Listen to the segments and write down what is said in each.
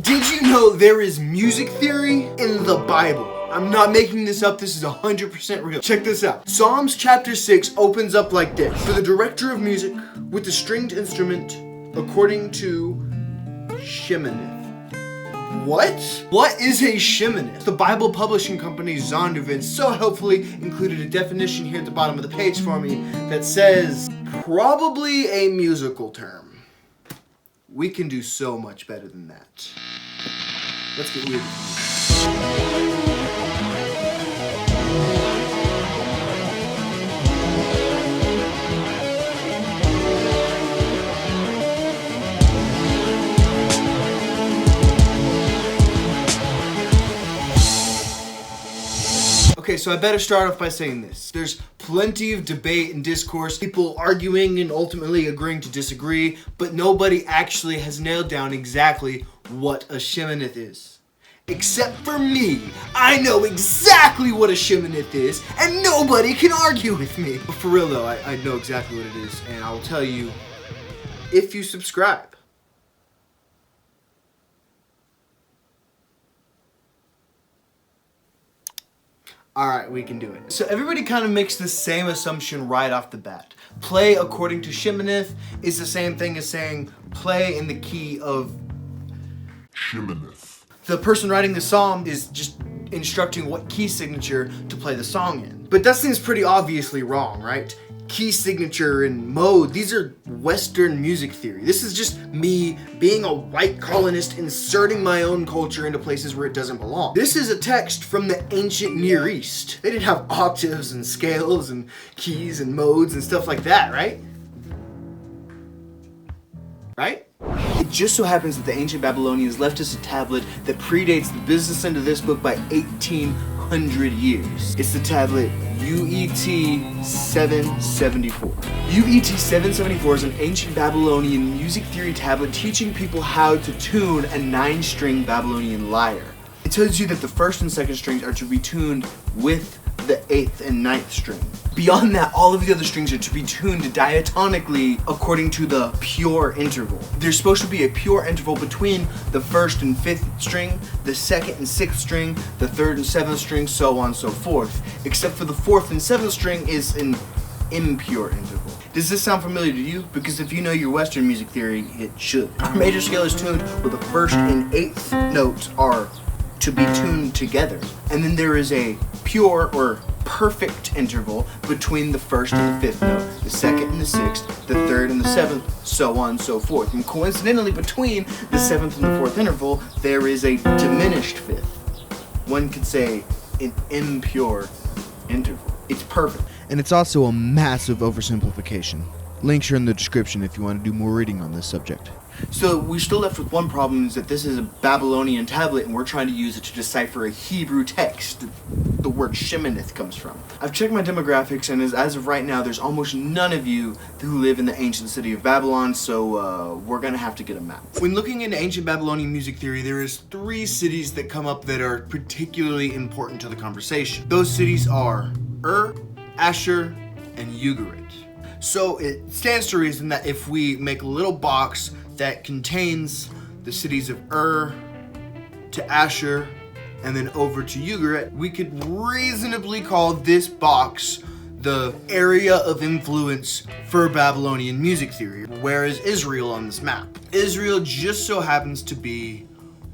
Did you know there is music theory in the Bible? I'm not making this up, this is 100% real. Check this out. Psalms chapter 6 opens up like this. For the director of music with the stringed instrument according to Sheminith. What? What is a Sheminith? The Bible publishing company Zondervan so helpfully included a definition here at the bottom of the page for me that says, probably a musical term. We can do so much better than that. Let's get weird. Okay, so I better start off by saying this. There's plenty of debate and discourse, people arguing and ultimately agreeing to disagree, but nobody actually has nailed down exactly what a Sheminith is. Except for me. I know exactly what a Sheminith is, and nobody can argue with me. But for real though, I know exactly what it is, and I will tell you if you subscribe. Alright, we can do it. So everybody kind of makes the same assumption right off the bat. Play according to Sheminith is the same thing as saying play in the key of Sheminith. The person writing the psalm is just instructing what key signature to play the song in. But that seems pretty obviously wrong, right? Key signature and mode, these are Western music theory. This is just me being a white colonist inserting my own culture into places where it doesn't belong. This is a text from the ancient Near East. They didn't have octaves and scales and keys and modes and stuff like that, right? Right? It just so happens that the ancient Babylonians left us a tablet that predates the business end of this book by 1800 years. It's the tablet UET 774. UET 774 is an ancient Babylonian music theory tablet teaching people how to tune a 9-string Babylonian lyre. It tells you that the first and second strings are to be tuned with the 8th and 9th string. Beyond that, all of the other strings are to be tuned diatonically according to the pure interval. There's supposed to be a pure interval between the 1st and 5th string, the 2nd and 6th string, the 3rd and 7th string, so on and so forth. Except for the 4th and 7th string is an impure interval. Does this sound familiar to you? Because if you know your Western music theory, it should. Our major scale is tuned where the 1st and 8th notes are to be tuned together. And then there is a pure or perfect interval between the 1st and the 5th note, the 2nd and the 6th, the 3rd and the 7th, so on and so forth. And coincidentally, between the 7th and the 4th interval, there is a diminished 5th. One could say an impure interval. It's perfect. And it's also a massive oversimplification. Links are in the description if you want to do more reading on this subject. So we're still left with one problem, is that this is a Babylonian tablet and we're trying to use it to decipher a Hebrew text the word Sheminith comes from. I've checked my demographics, and as of right now there's almost none of you who live in the ancient city of Babylon, so we're gonna have to get a map. When looking into ancient Babylonian music theory, there is 3 cities that come up that are particularly important to the conversation. Those cities are Asher, and Ugarit. So it stands to reason that if we make a little box that contains the cities of to Asher, and then over to Ugarit, we could reasonably call this box the area of influence for Babylonian music theory. Where is Israel on this map? Israel just so happens to be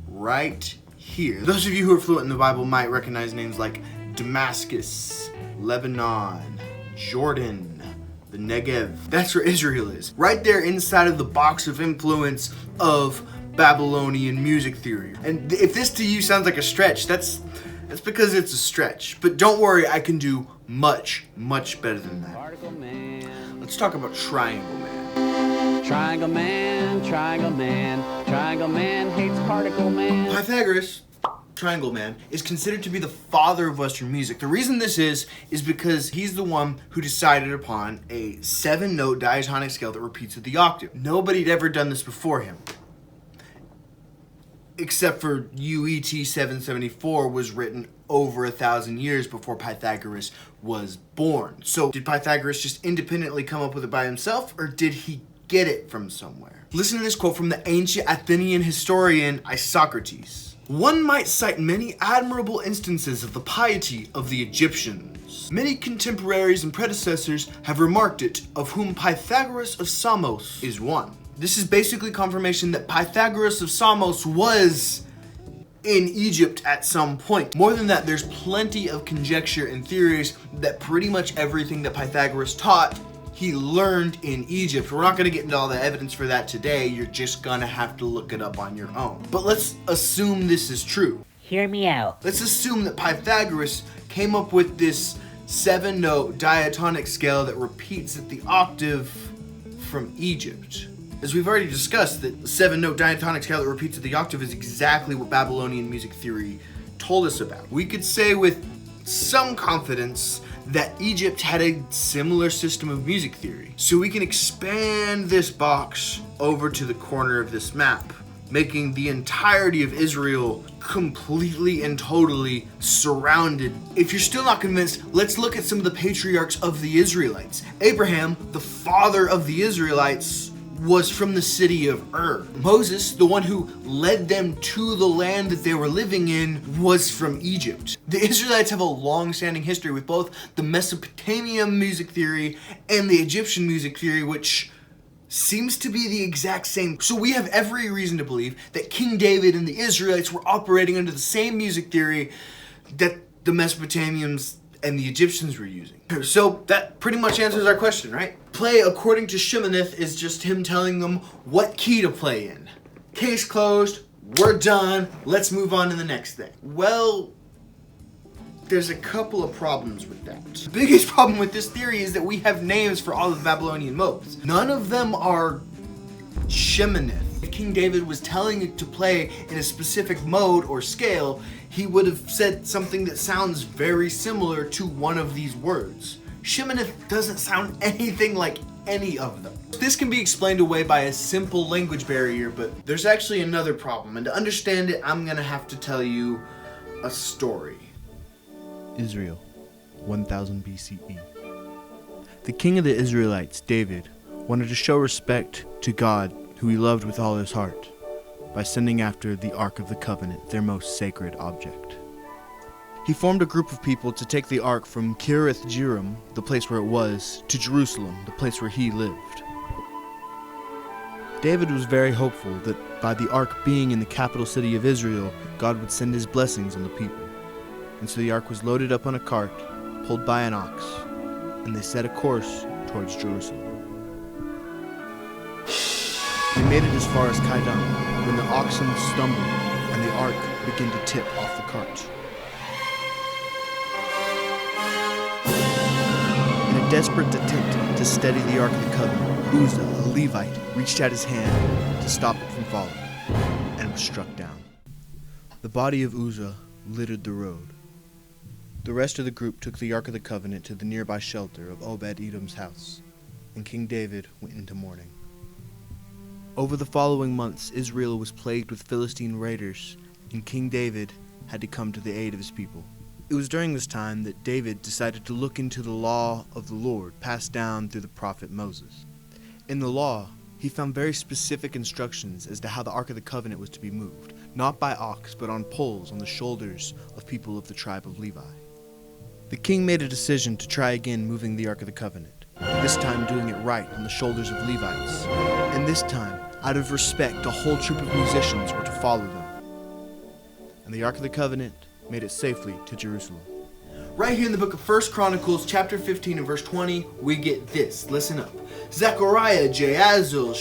right here. Those of you who are fluent in the Bible might recognize names like Damascus, Lebanon, Jordan, the Negev. That's where Israel is. Right there inside of the box of influence of Babylonian music theory. And if this to you sounds like a stretch, that's because it's a stretch. But don't worry, I can do much, much better than that. Particle man. Let's talk about Triangle Man. Triangle man, triangle man, triangle man hates particle man. Pythagoras, Triangle Man, is considered to be the father of Western music. The reason this is because he's the one who decided upon a 7-note diatonic scale that repeats with the octave. Nobody had ever done this before him. Except for UET 774 was written over 1,000 years before Pythagoras was born. So did Pythagoras just independently come up with it by himself, or did he get it from somewhere? Listen to this quote from the ancient Athenian historian Isocrates. "One might cite many admirable instances of the piety of the Egyptians. Many contemporaries and predecessors have remarked it, of whom Pythagoras of Samos is one." This is basically confirmation that Pythagoras of Samos was in Egypt at some point. More than that, there's plenty of conjecture and theories that pretty much everything that Pythagoras taught, he learned in Egypt. We're not going to get into all the evidence for that today. You're just going to have to look it up on your own. But let's assume this is true. Hear me out. Let's assume that Pythagoras came up with this 7-note diatonic scale that repeats at the octave from Egypt. As we've already discussed, that the 7-note diatonic scale that repeats at the octave is exactly what Babylonian music theory told us about. We could say with some confidence that Egypt had a similar system of music theory. So we can expand this box over to the corner of this map, making the entirety of Israel completely and totally surrounded. If you're still not convinced, let's look at some of the patriarchs of the Israelites. Abraham, the father of the Israelites, was from the city of Ur. Moses, the one who led them to the land that they were living in, was from Egypt. The Israelites have a long-standing history with both the Mesopotamian music theory and the Egyptian music theory, which seems to be the exact same. So we have every reason to believe that King David and the Israelites were operating under the same music theory that the Mesopotamians and the Egyptians were using. So that pretty much answers our question, right? Play according to Sheminith is just him telling them what key to play in. Case closed, we're done, let's move on to the next thing. Well, there's a couple of problems with that. The biggest problem with this theory is that we have names for all of the Babylonian modes. None of them are Sheminith. If King David was telling it to play in a specific mode or scale, he would have said something that sounds very similar to one of these words. Sheminith doesn't sound anything like any of them. This can be explained away by a simple language barrier, but there's actually another problem, and to understand it, I'm gonna have to tell you a story. Israel, 1000 BCE. The king of the Israelites, David, wanted to show respect to God, who he loved with all his heart, by sending after the Ark of the Covenant, their most sacred object. He formed a group of people to take the Ark from Kirith Jearim, the place where it was, to Jerusalem, the place where he lived. David was very hopeful that by the Ark being in the capital city of Israel, God would send his blessings on the people. And so the Ark was loaded up on a cart, pulled by an ox, and they set a course towards Jerusalem. They made it as far as Kidon, when the oxen stumbled and the Ark began to tip off the cart. In a desperate attempt to steady the Ark of the Covenant, Uzzah, a Levite, reached out his hand to stop it from falling, and was struck down. The body of Uzzah littered the road. The rest of the group took the Ark of the Covenant to the nearby shelter of Obed-Edom's house, and King David went into mourning. Over the following months, Israel was plagued with Philistine raiders, and King David had to come to the aid of his people. It was during this time that David decided to look into the law of the Lord passed down through the prophet Moses. In the law, he found very specific instructions as to how the Ark of the Covenant was to be moved, not by ox, but on poles on the shoulders of people of the tribe of Levi. The king made a decision to try again moving the Ark of the Covenant, this time doing it right on the shoulders of Levites. And this time, out of respect, a whole troop of musicians were to follow them. And the Ark of the Covenant made it safely to Jerusalem. Right here in the book of 1 Chronicles, chapter 15 and verse 20, we get this. Listen up. Zechariah, Jaazil,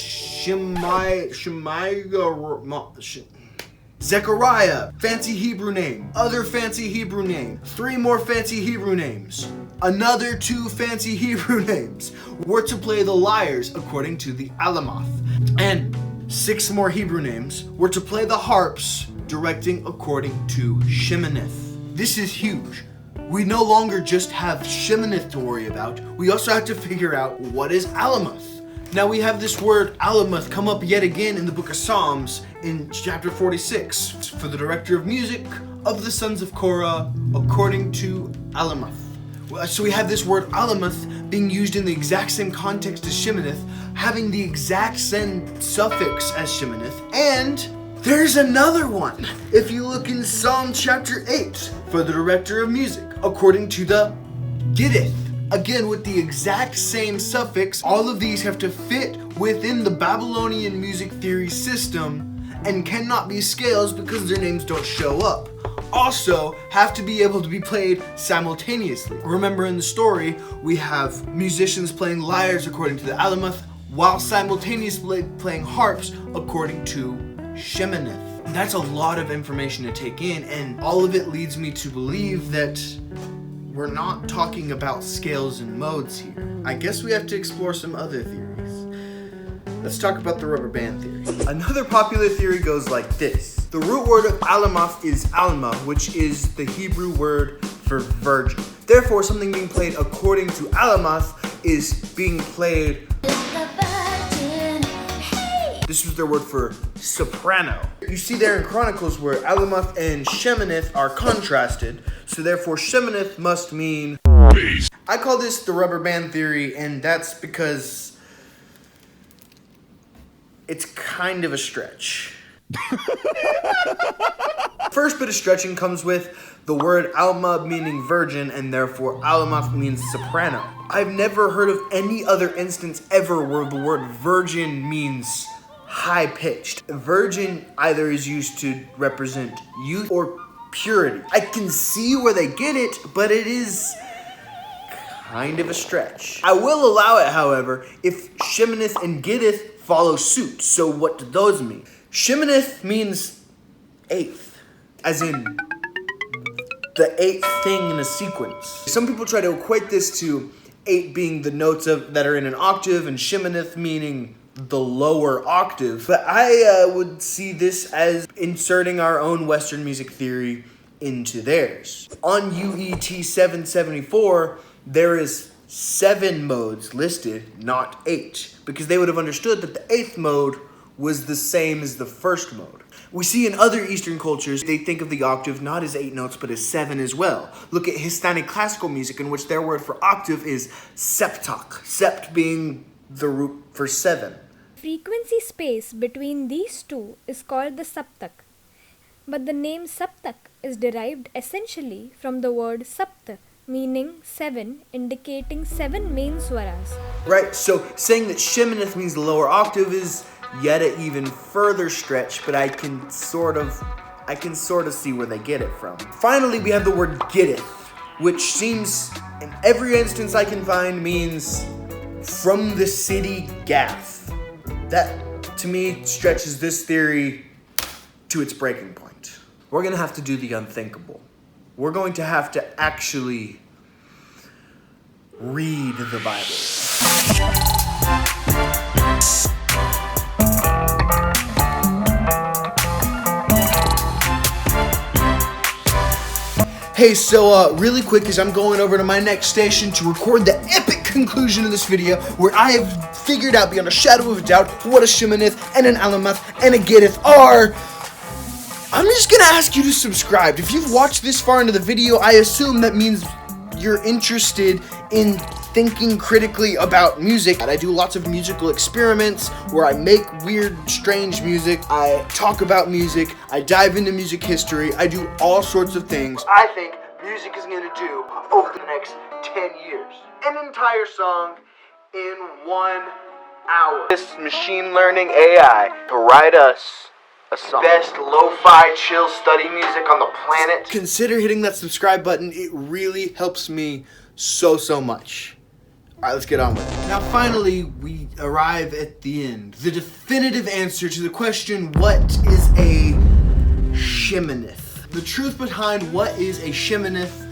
Zechariah, fancy Hebrew name. Other fancy Hebrew name. 3 more fancy Hebrew names. Another 2 fancy Hebrew names were to play the lyres according to the Alamoth. And 6 more Hebrew names were to play the harps directing according to Sheminith. This is huge. We no longer just have Sheminith to worry about, we also have to figure out what is Alamoth. Now we have this word Alamoth come up yet again in the book of Psalms in chapter 46 for the director of music of the sons of Korah according to Alamoth. So we have this word Alamoth being used in the exact same context as Sheminith, having the exact same suffix as Sheminith, and there's another one. If you look in Psalm chapter 8 for the director of music, according to the Gittith, again with the exact same suffix, all of these have to fit within the Babylonian music theory system and cannot be scales because their names don't show up. Also, have to be able to be played simultaneously. Remember in the story, we have musicians playing lyres according to the Alamoth, while simultaneously playing harps according to Sheminith. That's a lot of information to take in, and all of it leads me to believe that we're not talking about scales and modes here. I guess we have to explore some other theories. Let's talk about the rubber band theory. Another popular theory goes like this. The root word of Alamoth is Alma, which is the Hebrew word for virgin. Therefore, something being played according to Alamoth is being played. This was their word for soprano. You see there in Chronicles where Alamoth and Sheminith are contrasted, so therefore Sheminith must mean bass. I call this the rubber band theory, and that's because it's kind of a stretch. First bit of stretching comes with the word Alma meaning virgin, and therefore Alamoth means soprano. I've never heard of any other instance ever where the word virgin means high-pitched. Virgin either is used to represent youth or purity. I can see where they get it, but it is kind of a stretch. I will allow it, however, if Sheminith and Gittith follow suit. So what do those mean? Sheminith means eighth, as in the eighth thing in a sequence. Some people try to equate this to 8 being the notes that are in an octave, and Sheminith meaning the lower octave. But I would see this as inserting our own Western music theory into theirs. On UET 774, there is 7 modes listed, not 8, because they would have understood that the 8th mode was the same as the 1st mode. We see in other Eastern cultures, they think of the octave not as 8 notes, but as 7 as well. Look at Hispanic classical music, in which their word for octave is septak, sept being the root for 7. Frequency space between these two is called the saptak, but the name saptak is derived essentially from the word sapt, meaning 7, indicating 7 main swaras. Right, so saying that Sheminith means the lower octave is yet an even further stretch, but I can sort of see where they get it from. Finally, we have the word Gittith, which seems, in every instance I can find, means from the city Gath. That, to me, stretches this theory to its breaking point. We're going to have to do the unthinkable. We're going to have to actually read the Bible. Hey, so really quick, as I'm going over to my next station to record the epic conclusion of this video, where I have figured out beyond a shadow of a doubt what a Sheminith and an Alamoth and a Gittith are, I'm just gonna ask you to subscribe. If you've watched this far into the video, I assume that means you're interested in thinking critically about music. And I do lots of musical experiments where I make weird, strange music. I talk about music. I dive into music history. I do all sorts of things I think music is gonna do over the next 10 years. An entire song in 1 hour. This machine learning AI to write us a song. Best lo-fi chill study music on the planet. Consider hitting that subscribe button. It really helps me so much. Alright, let's get on with it. Now finally, we arrive at the end. The definitive answer to the question, what is a Sheminith? The truth behind what is a Sheminith,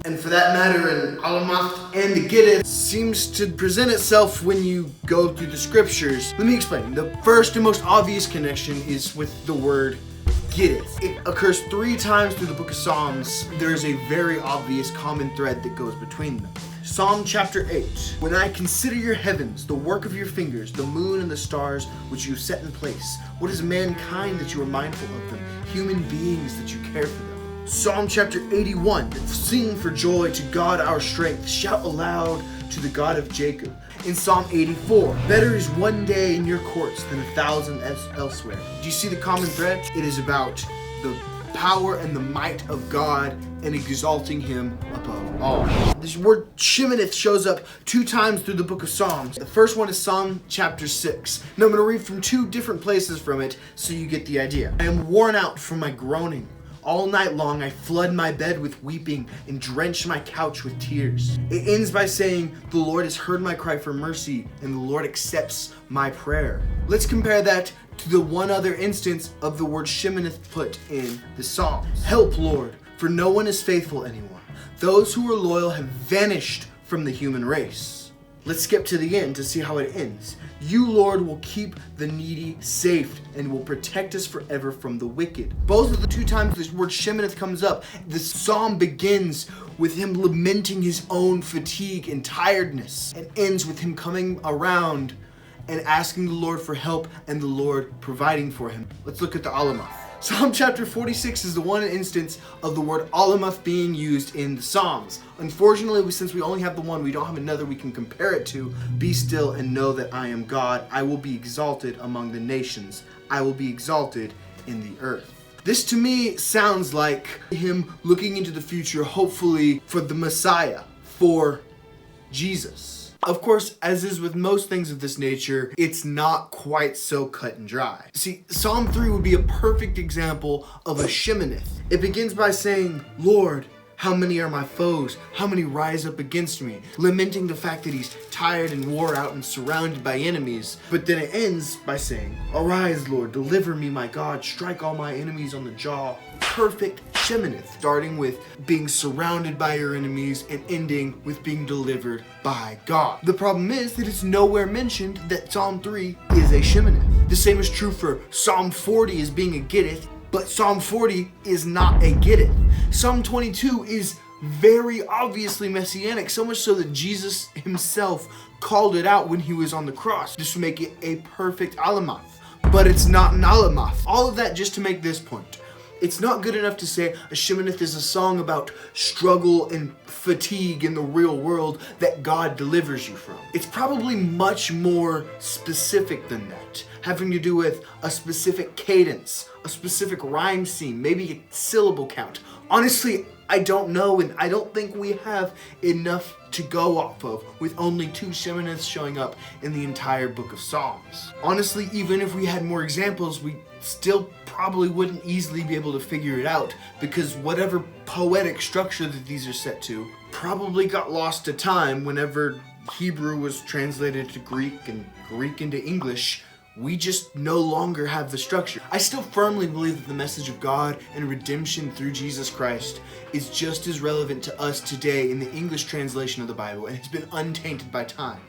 and for that matter an Alamoth and a Gittith, seems to present itself when you go through the scriptures. Let me explain. The first and most obvious connection is with the word Gittith. It occurs 3 times through the book of Psalms. There's a very obvious common thread that goes between them. Psalm chapter 8. When I consider your heavens, the work of your fingers, the moon and the stars which you set in place, what is mankind that you are mindful of them, human beings that you care for them? Psalm chapter 81. Sing for joy to God our strength. Shout aloud to the God of Jacob. In Psalm 84, better is one day in your courts than 1,000 elsewhere. Do you see the common thread? It is about the power and the might of God and exalting him above all. This word Sheminith shows up 2 times through the book of Psalms. The first one is Psalm chapter 6. Now I'm going to read from 2 different places from it so you get the idea. I am worn out from my groaning. All night long I flood my bed with weeping and drench my couch with tears. It ends by saying, the Lord has heard my cry for mercy and the Lord accepts my prayer. Let's compare that to the one other instance of the word Sheminith put in the Psalms. Help, Lord, for no one is faithful anymore. Those who are loyal have vanished from the human race. Let's skip to the end to see how it ends. You, Lord, will keep the needy safe and will protect us forever from the wicked. Both of the 2 times this word Sheminith comes up, the psalm begins with him lamenting his own fatigue and tiredness and ends with him coming around and asking the Lord for help and the Lord providing for him. Let's look at the Alamoth. Psalm chapter 46 is the one instance of the word Alamoth being used in the Psalms. Unfortunately, since we only have the one, we don't have another we can compare it to. Be still and know that I am God. I will be exalted among the nations. I will be exalted in the earth. This to me sounds like him looking into the future, hopefully for the Messiah, for Jesus. Of course, as is with most things of this nature, it's not quite so cut and dry. See, Psalm 3 would be a perfect example of a Sheminith. It begins by saying, Lord, how many are my foes? How many rise up against me? Lamenting the fact that he's tired and wore out and surrounded by enemies. But then it ends by saying, arise, Lord, deliver me, my God, strike all my enemies on the jaw. Perfect Sheminith, starting with being surrounded by your enemies and ending with being delivered by God. The problem is that it's nowhere mentioned that Psalm 3 is a Sheminith. The same is true for Psalm 40 as being a Gittith, but Psalm 40 is not a Gittith. Psalm 22 is very obviously messianic, so much so that Jesus himself called it out when he was on the cross, just to make it a perfect Alamoth. But it's not an Alamoth. All of that just to make this point. It's not good enough to say a Sheminith is a song about struggle and fatigue in the real world that God delivers you from. It's probably much more specific than that, having to do with a specific cadence, a specific rhyme scheme, maybe a syllable count. Honestly, I don't know, and I don't think we have enough to go off of with only 2 Sheminiths showing up in the entire book of Psalms. Honestly, even if we had more examples, we still probably wouldn't easily be able to figure it out, because whatever poetic structure that these are set to probably got lost to time whenever Hebrew was translated to Greek and Greek into English. We just no longer have the structure. I still firmly believe that the message of God and redemption through Jesus Christ is just as relevant to us today in the English translation of the Bible and has been untainted by time.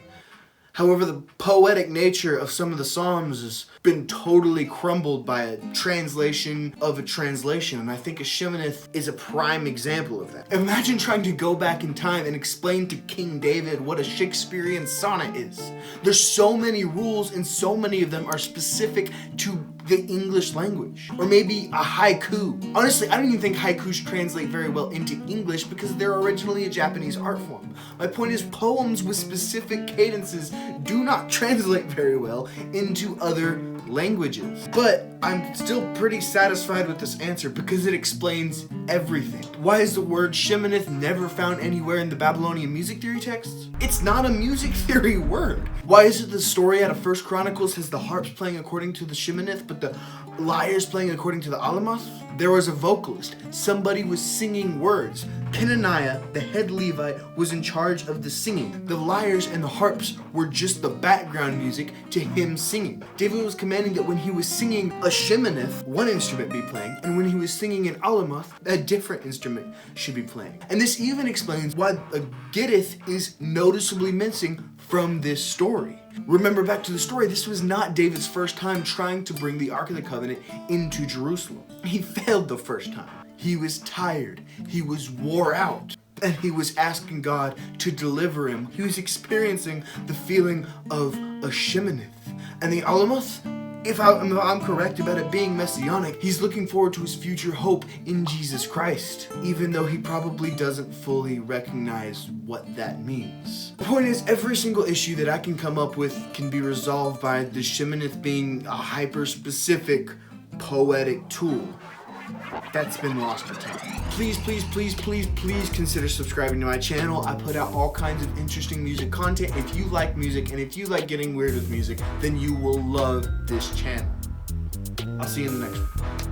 However, the poetic nature of some of the Psalms has been totally crumbled by a translation of a translation, and I think a Sheminith is a prime example of that. Imagine trying to go back in time and explain to King David what a Shakespearean sonnet is. There's so many rules, and so many of them are specific to the English language. Or maybe a haiku. Honestly, I don't even think haikus translate very well into English because they're originally a Japanese art form. My point is, poems with specific cadences do not translate very well into other languages. But I'm still pretty satisfied with this answer because it explains everything. Why is the word Sheminith never found anywhere in the Babylonian music theory texts? It's not a music theory word. Why is it the story out of 1 Chronicles has the harps playing according to the Sheminith, but the lyres playing according to the Alamoth? There was a vocalist. Somebody was singing words. Kenaniah, the head Levite, was in charge of the singing. The lyres and the harps were just the background music to him singing. David was commanding that when he was singing a Sheminith, one instrument be playing, and when he was singing an Alamoth, a different instrument should be playing. And this even explains why a Gittith is noticeably missing from this story. Remember back to the story, this was not David's first time trying to bring the Ark of the Covenant into Jerusalem. He failed the first time. He was tired. He was wore out. And he was asking God to deliver him. He was experiencing the feeling of a Sheminith. And the Alamoth, If I'm correct about it being messianic, he's looking forward to his future hope in Jesus Christ, even though he probably doesn't fully recognize what that means. The point is, every single issue that I can come up with can be resolved by the Sheminith being a hyper-specific poetic tool. That's been lost to time. Please consider subscribing to my channel. I put out all kinds of interesting music content. If you like music and if you like getting weird with music, then you will love this channel. I'll see you in the next one.